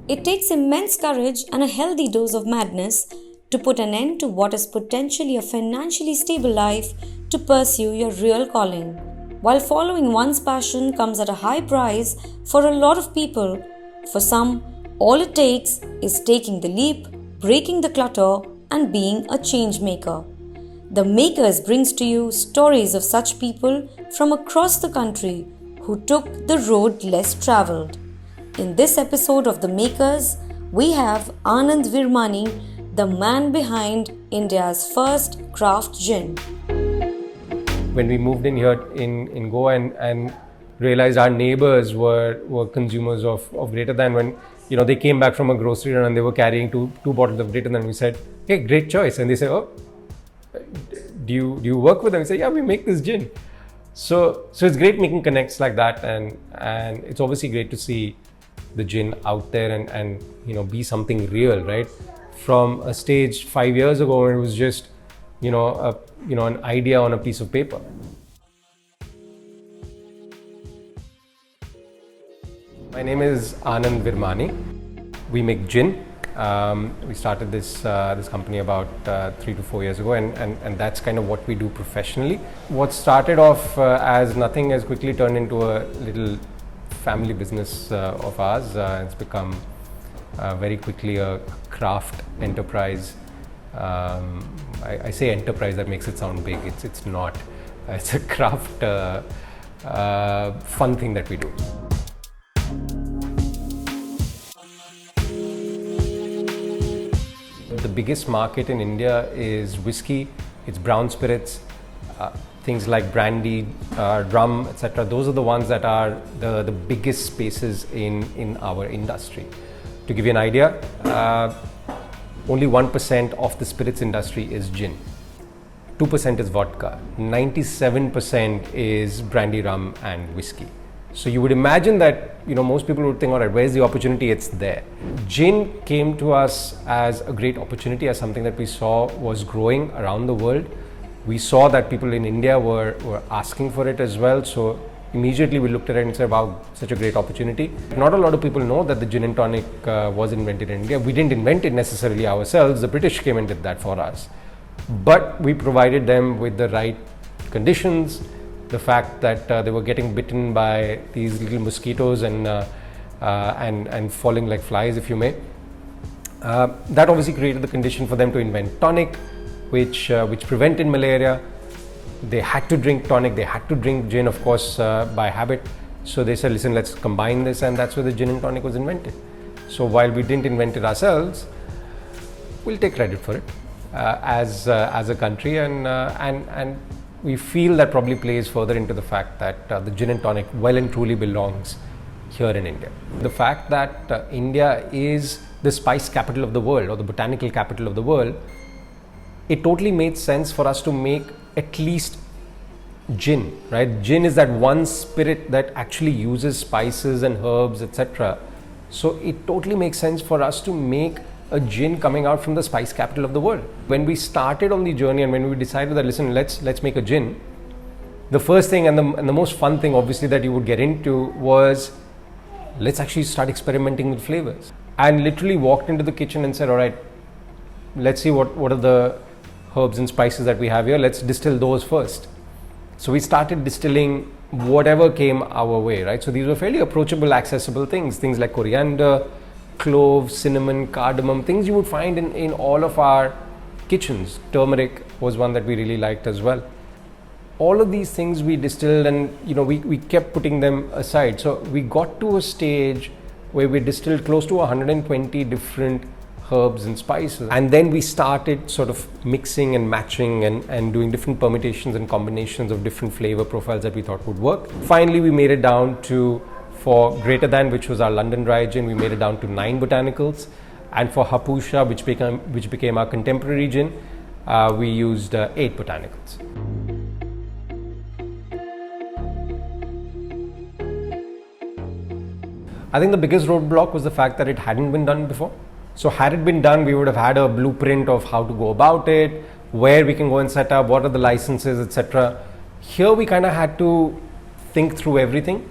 It takes immense courage and a healthy dose of madness to put an end to what is potentially a financially stable life to pursue your real calling. While following one's passion comes at a high price for a lot of people, for some, all it takes is taking the leap, breaking the clutter, and being a change maker. The Makers brings to you stories of such people from across the country who took the road less traveled. In this episode of The Makers, we have Anand Virmani, the man behind India's first craft gin. When we moved in here in Goa and realized our neighbors were consumers of Greater Than, when they came back from a grocery run and they were carrying two bottles of Greater Than, we said, hey, great choice. And they said, oh, do you work with them? We say, yeah, we make this gin. So it's great making connects like that, and it's obviously great to see the gin out there and be something real, right? From a stage 5 years ago when it was just an idea on a piece of paper. My name is Anand Virmani. We make gin. We started this company about 3 to 4 years ago, and that's kind of what we do professionally. What started off as nothing has quickly turned into a little family business of ours. It's become very quickly a craft enterprise. I say enterprise, that makes it sound big. It's not. It's a craft fun thing that we do. The biggest market in India is whiskey, it's brown spirits, things like brandy, rum, etc. Those are the ones that are the biggest spaces in our industry. To give you an idea, only 1% of the spirits industry is gin, 2% is vodka, 97% is brandy, rum and whiskey. So you would imagine that most people would think, all right, where's the opportunity? It's there. Gin came to us as a great opportunity, as something that we saw was growing around the world. We saw that people in India were asking for it as well. So immediately we looked at it and said, wow, such a great opportunity. Not a lot of people know that the gin and tonic was invented in India. We didn't invent it necessarily ourselves. The British came and did that for us. But we provided them with the right conditions, the fact that they were getting bitten by these little mosquitoes and falling like flies, if you may. That obviously created the condition for them to invent tonic, which prevented malaria. They had to drink tonic, they had to drink gin, of course, by habit. So they said, listen, let's combine this, and that's where the gin and tonic was invented. So while we didn't invent it ourselves, we'll take credit for it as a country, and we feel that probably plays further into the fact that the gin and tonic well and truly belongs here in India. The fact that India is the spice capital of the world, or the botanical capital of the world, it totally made sense for us to make at least gin, right? Gin is that one spirit that actually uses spices and herbs, etc. So it totally makes sense for us to make a gin coming out from the spice capital of the world. When we started on the journey and when we decided that, listen, let's make a gin, the first thing and the most fun thing obviously that you would get into was, let's actually start experimenting with flavors. And literally walked into the kitchen and said, all right, let's see what are the herbs and spices that we have here, let's distill those first. So we started distilling whatever came our way, right? So these were fairly approachable, accessible things like coriander, cloves, cinnamon, cardamom, things you would find in all of our kitchens. Turmeric was one that we really liked as well. All of these things we distilled, and we kept putting them aside. So we got to a stage where we distilled close to 120 different herbs and spices, and then we started sort of mixing and matching and doing different permutations and combinations of different flavor profiles that we thought would work. Finally, we made it down to, for Greater Than, which was our London dry gin, we made it down to 9 botanicals, and for Hapusha, which became our contemporary gin, we used 8 botanicals. I think the biggest roadblock was the fact that it hadn't been done before. So had it been done, we would have had a blueprint of how to go about it, where we can go and set up, what are the licenses, etc. Here we kind of had to think through everything,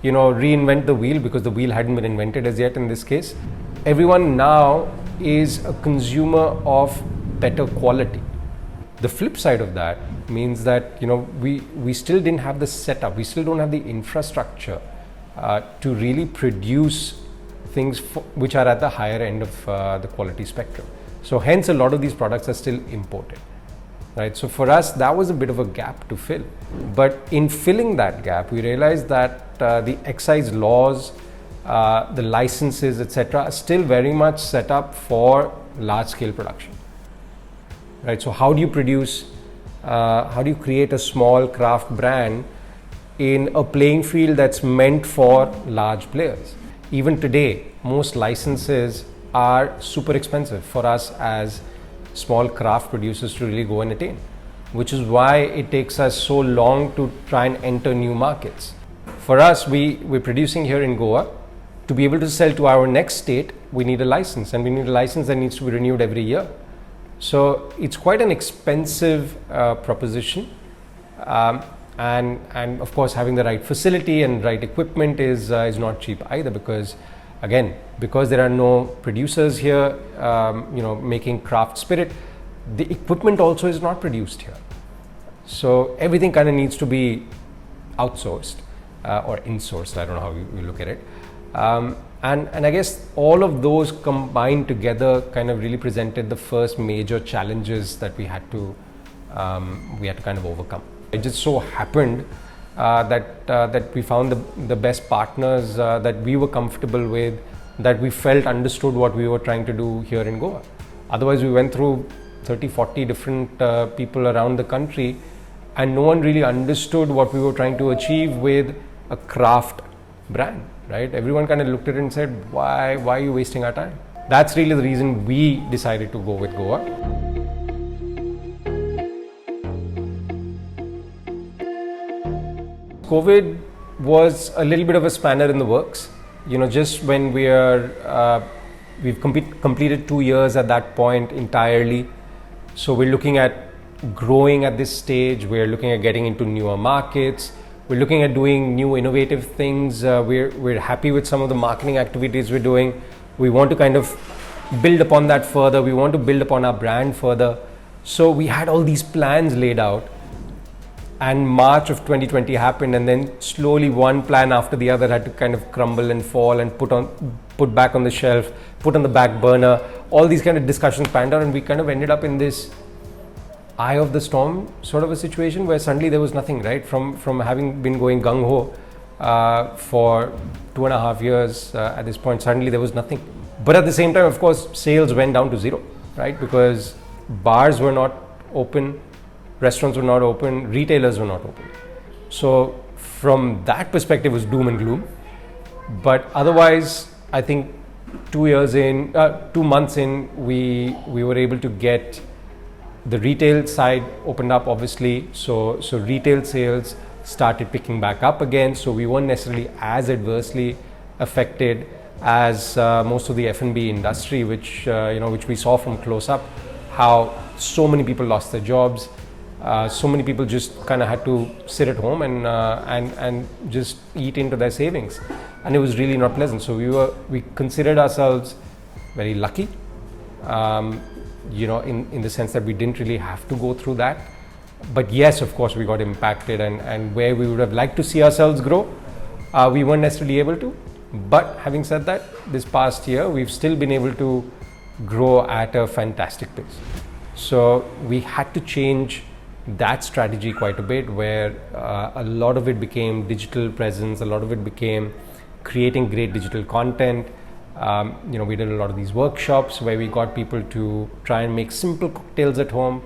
reinvent the wheel, because the wheel hadn't been invented as yet in this case. everyone now is a consumer of better quality. The flip side of that means that we still didn't have the setup, we still don't have the infrastructure to really produce things which are at the higher end of the quality spectrum. So hence a lot of these products are still imported, right? So for us that was a bit of a gap to fill, but in filling that gap we realized that the excise laws, the licenses, etc., are still very much set up for large scale production, right? So how do you create a small craft brand in a playing field that's meant for large players? Even today, most licenses are super expensive for us as small craft producers to really go and attain, which is why it takes us so long to try and enter new markets. For us, we're producing here in Goa. To be able to sell to our next state, we need a license, and we need a license that needs to be renewed every year. So it's quite an expensive proposition, and of course having the right facility and right equipment is not cheap either, because there are no producers here making craft spirit, the equipment also is not produced here. So everything kind of needs to be outsourced or insourced, I don't know how you look at it. And I guess all of those combined together kind of really presented the first major challenges that we had to kind of overcome. It just so happened that we found the best partners that we were comfortable with, that we felt understood what we were trying to do here in Goa. Otherwise we went through 30-40 different people around the country, and no one really understood what we were trying to achieve with a craft brand, right? Everyone kind of looked at it and said, why are you wasting our time? That's really the reason we decided to go with Goa. COVID was a little bit of a spanner in the works. Just when we've completed 2 years at that point entirely. So we're looking at growing at this stage. We're looking at getting into newer markets. We're looking at doing new innovative things. We're happy with some of the marketing activities we're doing. We want to kind of build upon that further. We want to build upon our brand further. So we had all these plans laid out, and March of 2020 happened, and then slowly one plan after the other had to kind of crumble and fall and put back on the shelf, put on the back burner. All these kind of discussions panned out, and we kind of ended up in this eye of the storm sort of a situation where suddenly there was nothing, right? From having been going gung-ho for 2.5 years at this point, suddenly there was nothing. But at the same time, of course, sales went down to zero, right? Because bars were not open, restaurants were not open, retailers were not open. So from that perspective, it was doom and gloom. But otherwise, I think 2 months in, we were able to get the retail side opened up, obviously. So retail sales started picking back up again. So we weren't necessarily as adversely affected as most of the F&B industry, which we saw from close up, how so many people lost their jobs. So many people just kind of had to sit at home and just eat into their savings, and it was really not pleasant. So we considered ourselves very lucky, in the sense that we didn't really have to go through that. But yes, of course, we got impacted, and where we would have liked to see ourselves grow, we weren't necessarily able to. But having said that, this past year we've still been able to grow at a fantastic pace. So we had to change that strategy quite a bit, where a lot of it became digital presence, a lot of it became creating great digital content. We did a lot of these workshops where we got people to try and make simple cocktails at home.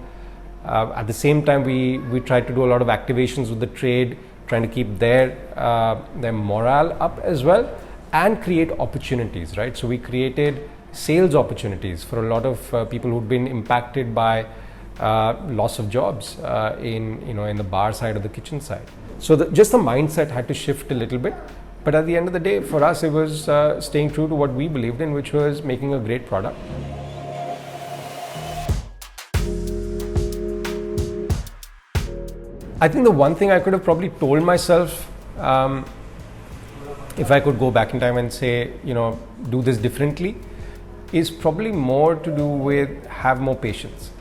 At the same time, we tried to do a lot of activations with the trade, trying to keep their morale up as well, and create opportunities, right? So we created sales opportunities for a lot of people who'd been impacted by loss of jobs in the bar side or the kitchen side. So just the mindset had to shift a little bit. But at the end of the day, for us, it was staying true to what we believed in, which was making a great product. I think the one thing I could have probably told myself, if I could go back in time and say, do this differently, is probably more to do with have more patience,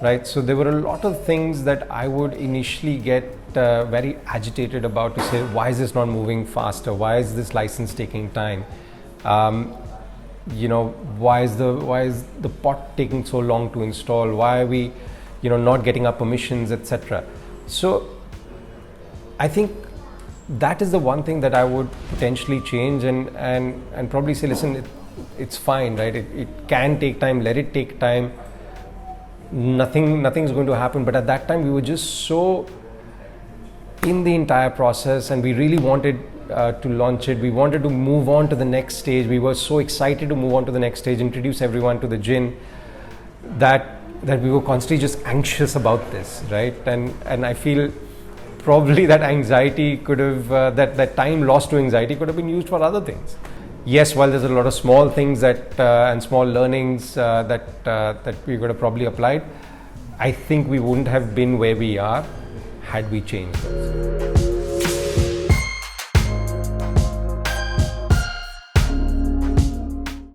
right? So there were a lot of things that I would initially get very agitated about, to say, why is this not moving faster? Why is this license taking time? Why is the pot taking so long to install? Why are we, not getting our permissions, etc. So I think that is the one thing that I would potentially change, and probably say, listen, it's fine, right? It can take time. Let it take time. Nothing's going to happen. But at that time, we were just so in the entire process, and we really wanted to launch it. We wanted to move on to the next stage. We were so excited to move on to the next stage, introduce everyone to the gin, that we were constantly just anxious about this, right? And I feel probably that anxiety could have, that time lost to anxiety could have been used for other things. Yes, while there's a lot of small things that and small learnings that we could have probably applied, I think we wouldn't have been where we are had we changed those.